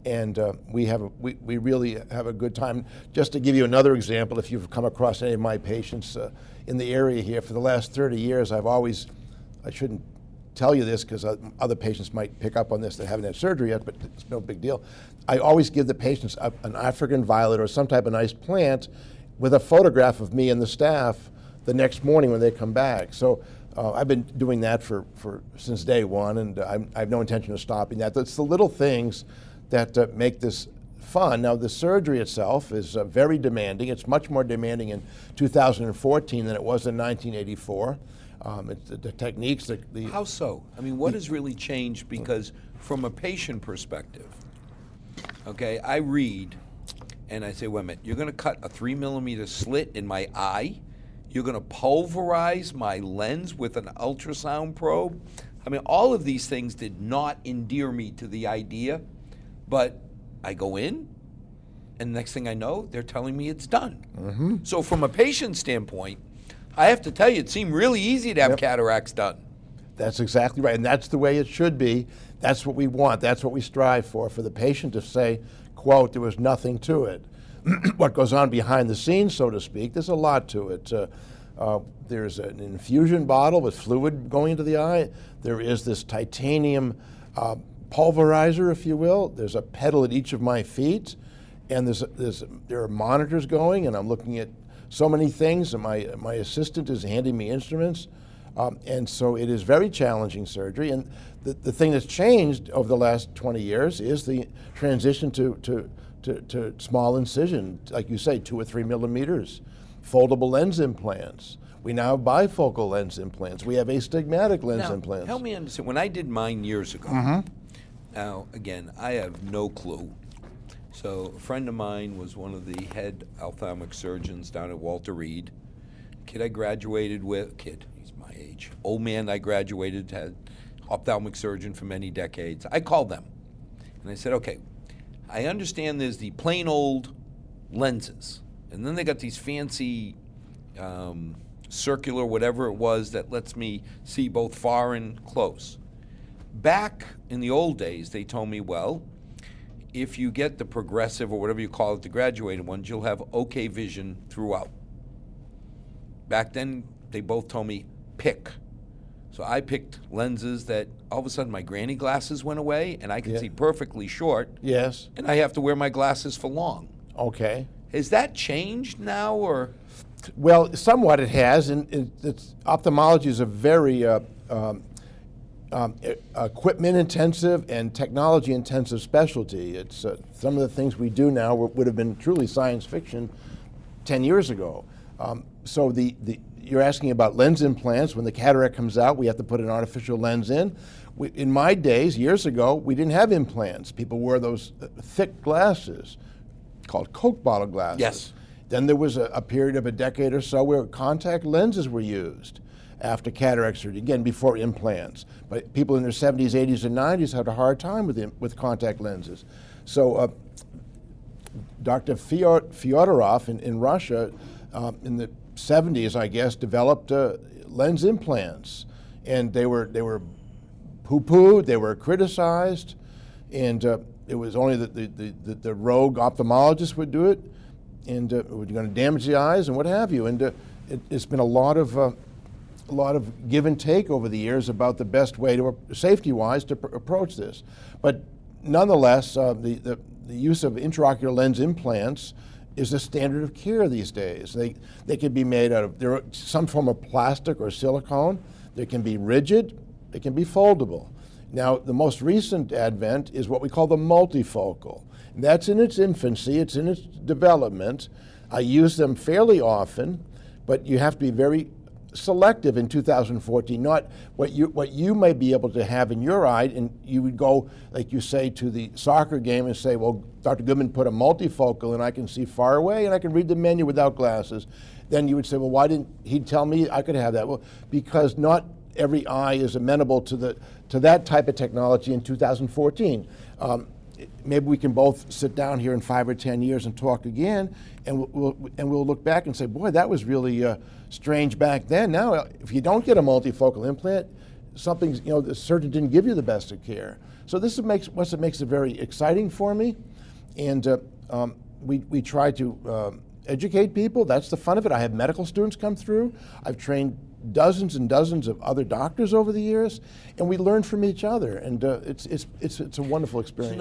And we really have a good time. Just to give you another example, if you've come across any of my patients in the area here, for the last 30 years, I shouldn't tell you this because other patients might pick up on this that haven't had surgery yet, but it's no big deal. I always give the patients an African violet or some type of nice plant with a photograph of me and the staff the next morning when they come back. So I've been doing that since day one, and I have no intention of stopping that. It's the little things that make this fun. Now, the surgery itself is very demanding. It's much more demanding in 2014 than it was in 1984. The techniques, How so? I mean, what has really changed? Because from a patient perspective, okay, I read and I say, wait a minute, you're going to cut a 3mm slit in my eye? You're going to pulverize my lens with an ultrasound probe? I mean, all of these things did not endear me to the idea. But I go in, and the next thing I know, they're telling me it's done. Mm-hmm. So from a patient standpoint, I have to tell you, it seemed really easy to have cataracts done. That's exactly right, and that's the way it should be. That's what we want. That's what we strive for the patient to say, quote, there was nothing to it. What goes on behind the scenes, so to speak, there's a lot to it. There's an infusion bottle with fluid going into the eye. There is this titanium pulverizer, if you will. There's a pedal at each of my feet, and there are monitors going, and I'm looking at so many things, and my assistant is handing me instruments, and so it is very challenging surgery. And the thing that's changed over the last 20 years is the transition to small incision, like you say, 2 or 3 millimeters, foldable lens implants. We now have bifocal lens implants. We have astigmatic lens implants. Help me understand. When I did mine years ago, now, again, I have no clue. So a friend of mine was one of the head ophthalmic surgeons down at Walter Reed. He's my age. Old man I graduated, had ophthalmic surgeon for many decades. I called them, and I said, okay, I understand there's the plain old lenses, and then they got these fancy circular whatever it was that lets me see both far and close. Back in the old days, they told me, well, if you get the progressive or whatever you call it, the graduated ones, you'll have okay vision throughout. Back then, they both told me, pick. So I picked lenses that all of a sudden my granny glasses went away and I could see perfectly short. Yes. And I have to wear my glasses for long. Okay. Has that changed now, or? Well, somewhat it has, and ophthalmology is a very equipment intensive and technology intensive specialty. It's some of the things we do now would have been truly science fiction 10 years ago. So you're asking about lens implants. When the cataract comes out, we have to put an artificial lens in. In my days, years ago, we didn't have implants. People wore those thick glasses called Coke bottle glasses. Yes. Then there was a period of a decade or so where contact lenses were used after cataract surgery, again, before implants. But people in their 70s, 80s, and 90s had a hard time with contact lenses. So Dr. Fyodorov in Russia in the 70s, I guess, developed lens implants. And they were poo-pooed, they were criticized, and it was only the rogue ophthalmologist would do it, and it was going to damage the eyes and what have you. And it's been a lot of give and take over the years about the best way to, safety-wise, to approach this. But nonetheless, the use of intraocular lens implants is the standard of care these days. They can be made out of some form of plastic or silicone. They can be rigid. They can be foldable. Now, the most recent advent is what we call the multifocal. And that's in its infancy. It's in its development. I use them fairly often, but you have to be very selective in 2014, not what you may be able to have in your eye, and you would go, like you say, to the soccer game and say, well, Dr. Goodman put a multifocal and I can see far away and I can read the menu without glasses. Then you would say, well, why didn't he tell me I could have that? Well, because not every eye is amenable to that type of technology in 2014. Maybe we can both sit down here in 5 or 10 years and talk again, and we'll look back and say, boy, that was really strange back then. Now, if you don't get a multifocal implant, the surgeon didn't give you the best of care. So this is what makes it very exciting for me, and we try to educate people. That's the fun of it. I have medical students come through. I've trained dozens and dozens of other doctors over the years, and we learn from each other, and it's a wonderful experience.